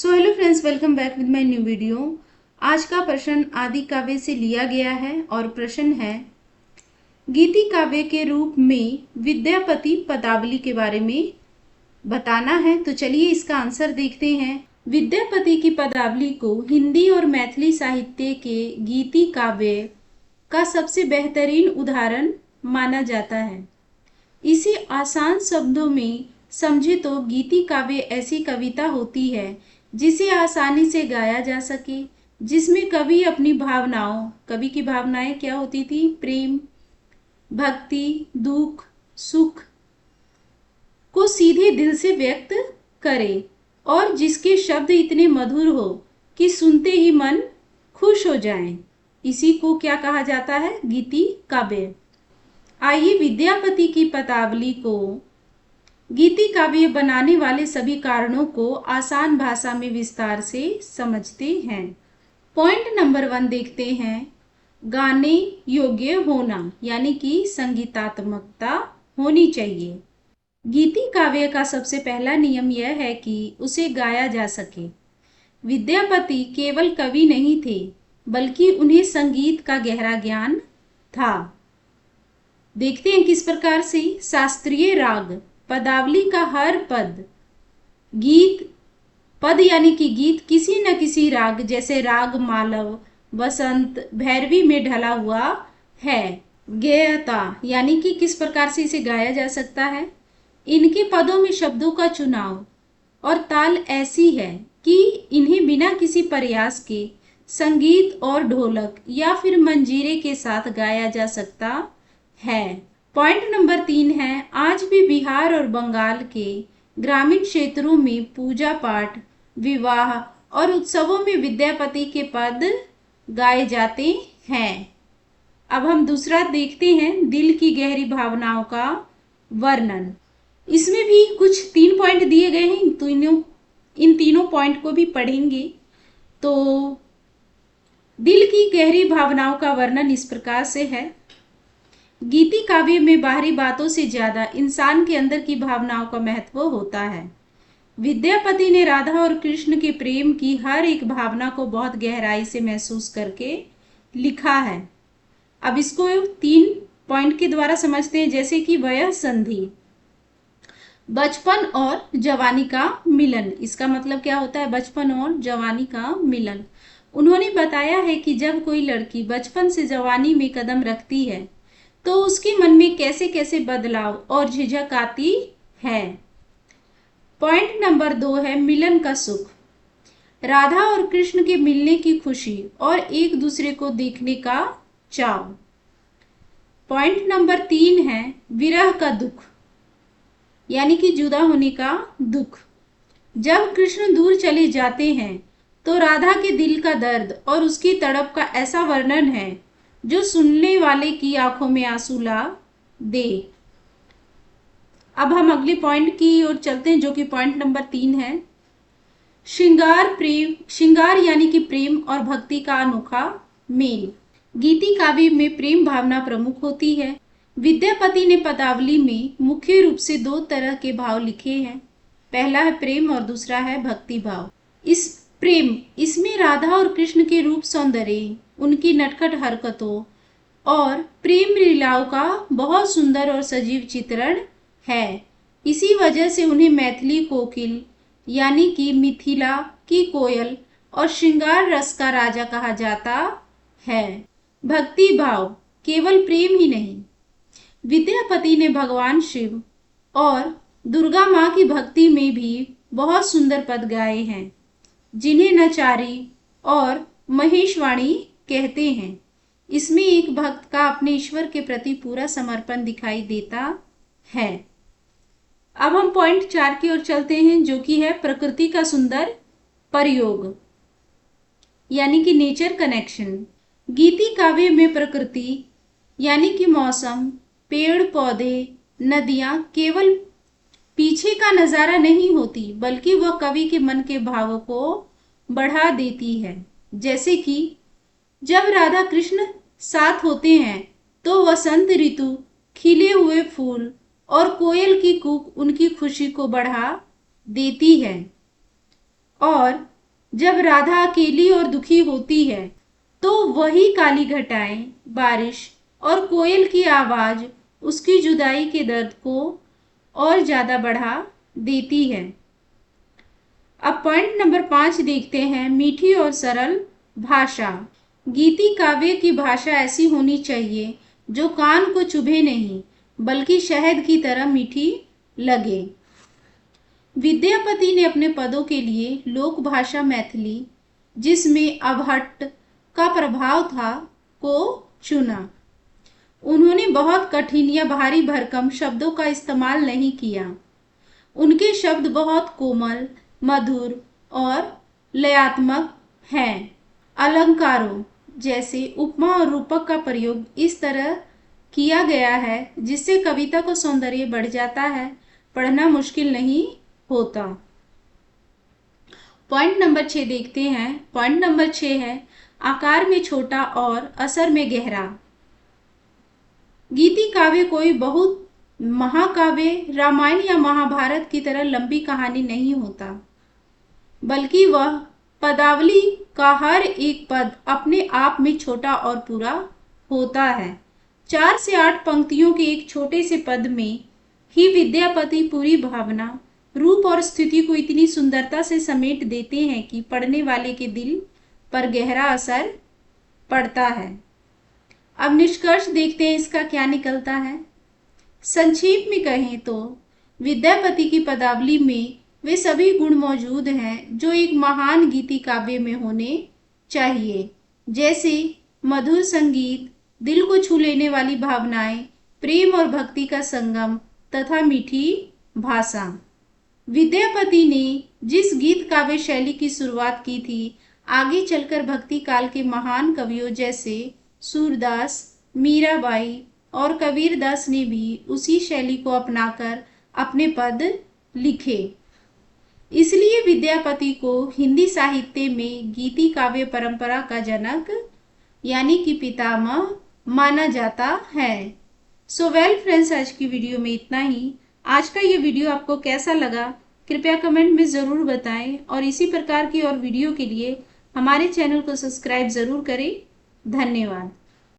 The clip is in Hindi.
So hello friends, welcome back with my new video. आज का प्रश्न आदि काव्य से लिया गया है और प्रश्न है गीति काव्य के रूप में विद्यापति पदावली के बारे में बताना है। तो चलिए इसका आंसर देखते हैं। विद्यापति की पदावली को हिंदी और मैथिली साहित्य के गीति काव्य का सबसे बेहतरीन उदाहरण माना जाता है। इसे आसान शब्दों में समझे तो गीति काव्य ऐसी कविता होती है जिसे आसानी से गाया जा सके, जिसमें कवि अपनी भावनाओं, कवि की भावनाएं क्या होती थी? प्रेम, भक्ति, दुख, सुख को सीधे दिल से व्यक्त करे और जिसके शब्द इतने मधुर हो कि सुनते ही मन खुश हो जाए। इसी को क्या कहा जाता है? गीति काव्य। आइए विद्यापति की पदावली को गीति काव्य बनाने वाले सभी कारणों को आसान भाषा में विस्तार से समझते हैं। पॉइंट नंबर 1 देखते हैं। गाने योग्य होना, यानी कि संगीतात्मकता होनी चाहिए। गीति काव्य का सबसे पहला नियम यह है कि उसे गाया जा सके। विद्यापति केवल कवि नहीं थे, बल्कि उन्हें संगीत का गहरा ज्ञान था। देखते हैं किस प्रकार से। शास्त्रीय राग पदावली का हर पद यानी कि गीत किसी न किसी राग, जैसे राग मालव, वसंत, भैरवी में ढला हुआ है। गेयता यानी कि किस प्रकार से इसे गाया जा सकता है। इनके पदों में शब्दों का चुनाव और ताल ऐसी है कि इन्हें बिना किसी प्रयास के संगीत और ढोलक या फिर मंजीरे के साथ गाया जा सकता है। पॉइंट नंबर 3 है। आज भी बिहार और बंगाल के ग्रामीण क्षेत्रों में पूजा पाठ, विवाह और उत्सवों में विद्यापति के पद गाए जाते हैं। अब हम दूसरा देखते हैं, दिल की गहरी भावनाओं का वर्णन। इसमें भी कुछ 3 पॉइंट दिए गए हैं, तो इन तीनों पॉइंट को भी पढ़ेंगे। तो दिल की गहरी भावनाओं का वर्णन इस प्रकार से है। गीति काव्य में बाहरी बातों से ज्यादा इंसान के अंदर की भावनाओं का महत्व होता है। विद्यापति ने राधा और कृष्ण के प्रेम की हर एक भावना को बहुत गहराई से महसूस करके लिखा है। अब इसको 3 पॉइंट के द्वारा समझते हैं, जैसे कि वयः संधि, बचपन और जवानी का मिलन। इसका मतलब क्या होता है? बचपन और जवानी का मिलन। उन्होंने बताया है कि जब कोई लड़की बचपन से जवानी में कदम रखती है तो उसके मन में कैसे कैसे बदलाव और झिझक आती है। पॉइंट नंबर 2 है, मिलन का सुख। राधा और कृष्ण के मिलने की खुशी और एक दूसरे को देखने का चाव। पॉइंट नंबर 3 है, विरह का दुख, यानी कि जुदा होने का दुख। जब कृष्ण दूर चले जाते हैं तो राधा के दिल का दर्द और उसकी तड़प का ऐसा वर्णन है जो सुनने वाले की आंखों में आंसू ला दे। अब हम अगले पॉइंट की ओर चलते हैं, जो कि पॉइंट नंबर 3 है, श्रृंगार यानी कि प्रेम और भक्ति का अनोखा मेल। गीति काव्य में प्रेम भावना प्रमुख होती है। विद्यापति ने पदावली में मुख्य रूप से 2 तरह के भाव लिखे हैं। पहला है प्रेम और दूसरा है भक्ति भाव। इसमें राधा और कृष्ण के रूप सौंदर्य, उनकी नटखट हरकतों और प्रेम लीलाओं का बहुत सुंदर और सजीव चित्रण है। इसी वजह से उन्हें मैथिली कोकिल यानी कि मिथिला की कोयल और श्रृंगार रस का राजा कहा जाता है। भक्ति भाव केवल प्रेम ही नहीं, विद्यापति ने भगवान शिव और दुर्गा माँ की भक्ति में भी बहुत सुंदर पद गाए हैं, जिन्हें नचारी और महेशवाणी कहते हैं। इसमें एक भक्त का अपने ईश्वर के प्रति पूरा समर्पण दिखाई देता है। अब हम पॉइंट 4 की ओर चलते हैं, जो कि है प्रकृति का सुंदर प्रयोग, यानी कि नेचर कनेक्शन। गीति काव्य में प्रकृति यानी कि मौसम, पेड़ पौधे, नदियां केवल पीछे का नजारा नहीं होती, बल्कि वह कवि के मन के भावों को बढ़ा देती है। जैसे कि जब राधा कृष्ण साथ होते हैं तो वसंत ऋतु, खिले हुए फूल और कोयल की कूक उनकी खुशी को बढ़ा देती है। और जब राधा अकेली और दुखी होती है तो वही काली घटाएं, बारिश और कोयल की आवाज उसकी जुदाई के दर्द को और ज्यादा बढ़ा देती है। अब पॉइंट नंबर 5 देखते हैं, मीठी और सरल भाषा। गीति काव्य की भाषा ऐसी होनी चाहिए जो कान को चुभे नहीं बल्कि शहद की तरह मीठी लगे। विद्यापति ने अपने पदों के लिए लोक भाषा मैथिली, जिसमें अवहट्ट का प्रभाव था, को चुना। उन्होंने बहुत कठिन या भारी भरकम शब्दों का इस्तेमाल नहीं किया। उनके शब्द बहुत कोमल, मधुर और लयात्मक हैं। अलंकारों जैसे उपमा और रूपक का प्रयोग इस तरह किया गया है जिससे कविता को सौंदर्य बढ़ जाता है, पढ़ना मुश्किल नहीं होता। पॉइंट नंबर 6 देखते हैं। पॉइंट नंबर 6 है, आकार में छोटा और असर में गहरा। गीति काव्य कोई बहुत महाकाव्य, रामायण या महाभारत की तरह लंबी कहानी नहीं होता, बल्कि वह पदावली का हर एक पद अपने आप में छोटा और पूरा होता है। 4 से 8 पंक्तियों के एक छोटे से पद में ही विद्यापति पूरी भावना, रूप और स्थिति को इतनी सुंदरता से समेट देते हैं कि पढ़ने वाले के दिल पर गहरा असर पड़ता है। अब निष्कर्ष देखते हैं इसका क्या निकलता है। संक्षेप में कहें तो विद्यापति की पदावली में वे सभी गुण मौजूद हैं जो एक महान गीति काव्य में होने चाहिए, जैसे मधुर संगीत, दिल को छू लेने वाली भावनाएं, प्रेम और भक्ति का संगम तथा मीठी भाषा। विद्यापति ने जिस गीत काव्य शैली की शुरुआत की थी, आगे चलकर भक्ति काल के महान कवियों जैसे सूरदास, मीराबाई और कबीरदास ने भी उसी शैली को अपनाकर अपने पद लिखे। इसलिए विद्यापति को हिंदी साहित्य में गीति काव्य परंपरा का जनक यानी कि पितामह माना जाता है। सो वेल फ्रेंड्स, आज की वीडियो में इतना ही। आज का ये वीडियो आपको कैसा लगा कृपया कमेंट में ज़रूर बताएं और इसी प्रकार की और वीडियो के लिए हमारे चैनल को सब्सक्राइब ज़रूर करें। धन्यवाद।